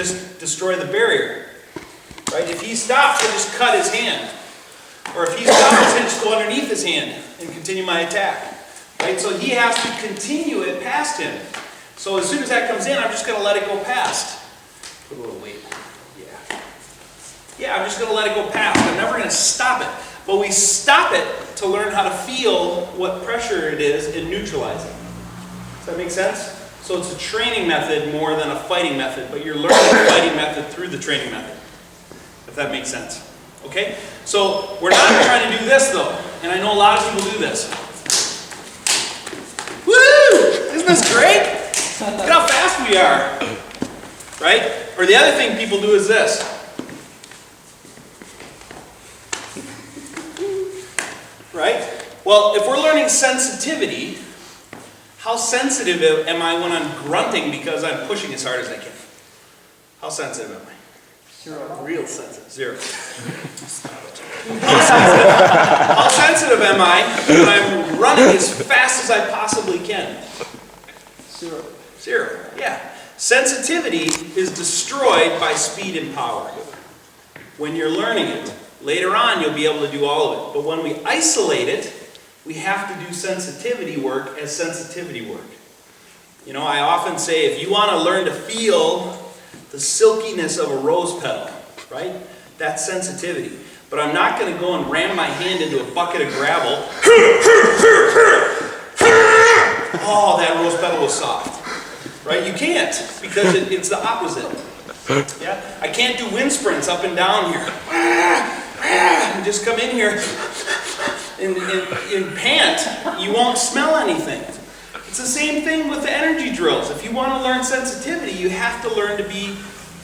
just destroy the barrier. Right? If he stops, he'll just cut his hand. Or if he stops, he'll just go underneath his hand and continue my attack. Right? So he has to continue it past him. So as soon as that comes in, I'm just going to let it go past. Put a little weight. Yeah. Yeah, I'm just going to let it go past. I'm never going to stop it. But we stop it to learn how to feel what pressure it is and neutralize it. Does that make sense? So it's a training method more than a fighting method, but you're learning the fighting method through the training method. If that makes sense. Okay? So we're not trying to do this though. And I know a lot of people do this. Woo! Isn't this great? Look how fast we are. Right? Or the other thing people do is this. Right? Well, if we're learning sensitivity, how sensitive am I when I'm grunting because I'm pushing as hard as I can? How sensitive am I? Zero. Real sensitive. Zero. How sensitive am I when I'm running as fast as I possibly can? Zero. Zero. Yeah. Sensitivity is destroyed by speed and power. When you're learning it, later on you'll be able to do all of it. But when we isolate it, we have to do sensitivity work as sensitivity work. You know, I often say if you want to learn to feel the silkiness of a rose petal, right? That's sensitivity. But I'm not going to go and ram my hand into a bucket of gravel. Oh, that rose petal was soft. Right? You can't, because it's the opposite. Yeah? I can't do wind sprints up and down here. And just come in here and pant. You won't smell anything. It's the same thing with the energy drills. If you want to learn sensitivity, you have to learn to be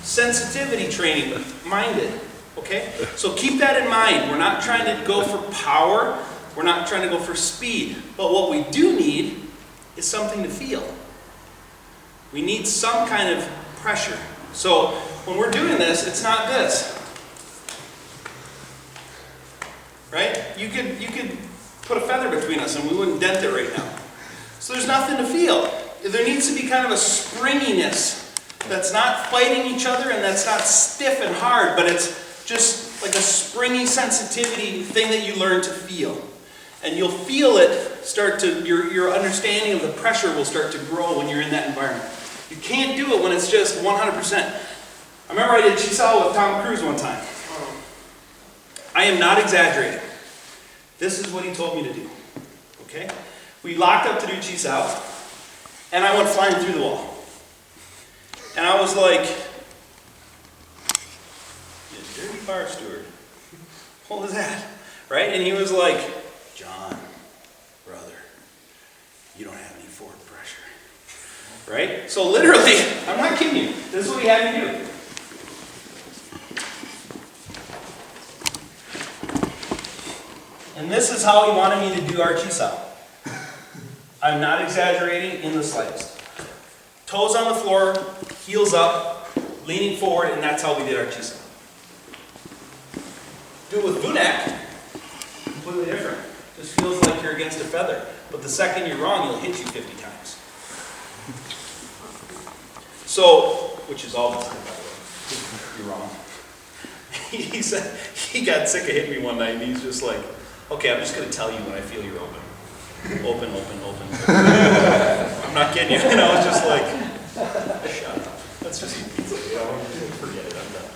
sensitivity training minded. Okay? So keep that in mind. We're not trying to go for power. We're not trying to go for speed. But what we do need is something to feel. We need some kind of pressure. So when we're doing this, it's not this. Right? You could put a feather between us and we wouldn't dent it right now. So there's nothing to feel. There needs to be kind of a springiness that's not fighting each other and that's not stiff and hard, but it's just like a springy sensitivity thing that you learn to feel. And you'll feel it start to, your understanding of the pressure will start to grow when you're in that environment. You can't do it when it's just 100%. I remember I did Chisao with Tom Cruise one time. I am not exaggerating. This is what he told me to do. Okay? We locked up to do Chisao, and I went flying through the wall. And I was like, you dirty bar steward. What was that? Right? And he was like, John, brother, you don't have any forward pressure. Right? So literally, I'm not kidding you. This is what he had me do. And this is how he wanted me to do our Chisao. I'm not exaggerating in the slightest. Toes on the floor, heels up, leaning forward, and that's how we did our Chisao. Do it with Vunak, completely different. Just feels like you're against a feather. But the second you're wrong, he'll hit you 50 times. So, which is all the time, by the way. You're wrong. He said, he got sick of hitting me one night, and he's just like, okay, I'm just going to tell you when I feel you're open. Open, open, open. I'm not kidding you. You know, it's just like, shut up. That's just, forget it, I'm done.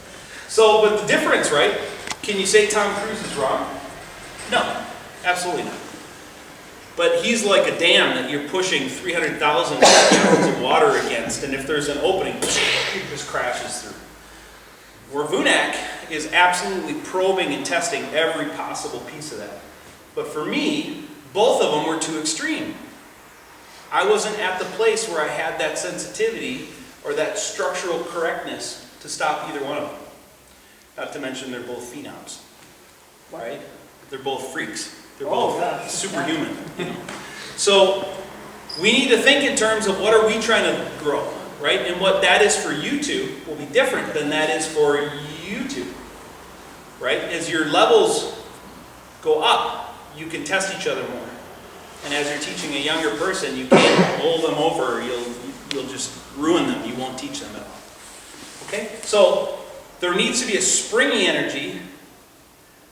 So, but the difference, right? Can you say Tom Cruise is wrong? No, absolutely not. But he's like a dam that you're pushing 300,000 gallons of water against, and if there's an opening, it just crashes through. Where Vunak is absolutely probing and testing every possible piece of that. But for me, both of them were too extreme. I wasn't at the place where I had that sensitivity or that structural correctness to stop either one of them. Not to mention they're both phenoms, right? They're both freaks. They're both superhuman. You know? So we need to think in terms of what are we trying to grow, right? And what that is for you two will be different than that is for you two, right? As your levels go up, you can test each other more. And as you're teaching a younger person, you can't hold them over. You'll just ruin them. You won't teach them at all. Okay, so there needs to be a springy energy,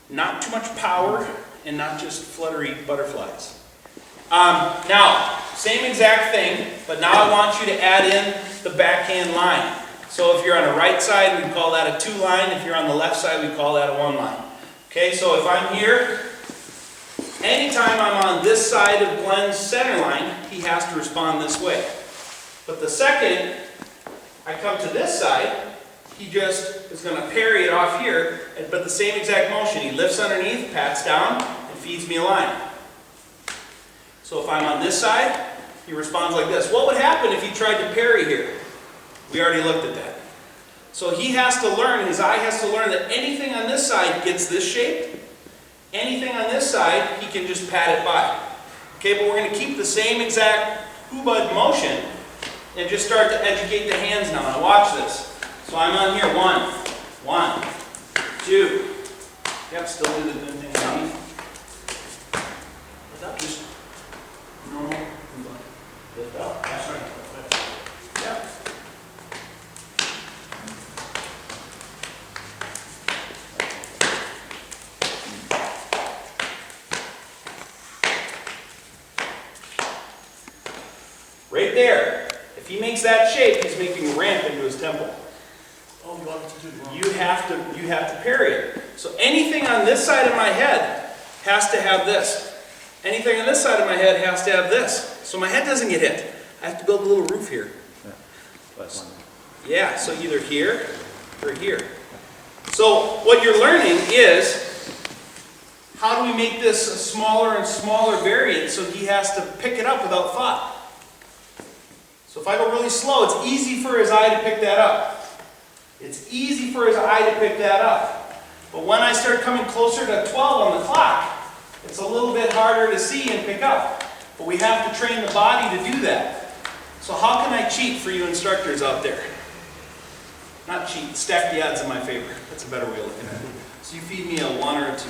not too much power, and not just fluttery butterflies. Now, same exact thing, but now I want you to add in the backhand line. So if you're on the right side, we call that a 2 line. If you're on the left side, we call that a 1 line. Okay, so if I'm here, anytime I'm on this side of Glenn's center line, he has to respond this way. But the second I come to this side, he just is going to parry it off here, but the same exact motion. He lifts underneath, pats down, and feeds me a line. So if I'm on this side, he responds like this. What would happen if he tried to parry here? We already looked at that. So he has to learn, his eye has to learn that anything on this side gets this shape. Anything on this side, he can just pat it by. Okay, but we're going to keep the same exact hubud motion and just start to educate the hands now. Now watch this. So I'm on here, 1, 2. Yep, still do the good thing underneath. Just normal. Lift up. That's right. Yep. Right there. If he makes that shape, he's making a ramp into his temple. Oh, you want it to do wrong. You have to parry it. So anything on this side of my head has to have this. Anything on this side of my head has to have this. So my head doesn't get hit. I have to build a little roof here. Yeah, so either here or here. So what you're learning is, how do we make this a smaller and smaller variant so he has to pick it up without thought? So if I go really slow, it's easy for his eye to pick that up. It's easy for his eye to pick that up. But when I start coming closer to 12 on the clock, it's a little bit harder to see and pick up. But we have to train the body to do that. So how can I cheat for you instructors out there? Not cheat, stack the odds in my favor. That's a better way of looking at it. So you feed me a 1 or a 2.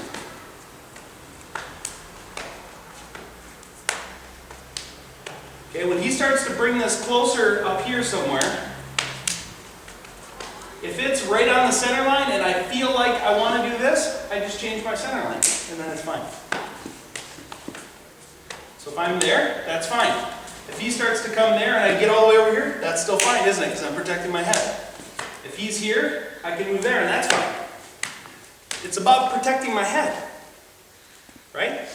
Okay, when he starts to bring this closer up here somewhere, if it's right on the center line and I feel like I want to do this, I just change my center line, and then it's fine. So if I'm there, that's fine. If he starts to come there and I get all the way over here, that's still fine, isn't it? Because I'm protecting my head. If he's here, I can move there, and that's fine. It's about protecting my head. Right?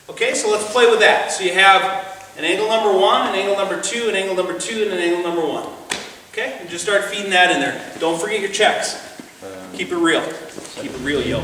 Okay, so let's play with that. So you have an angle number 1, an angle number 2, an angle number 2, and an angle number 1. Okay? And just start feeding that in there. Don't forget your checks. Keep it real. Keep it real, yo.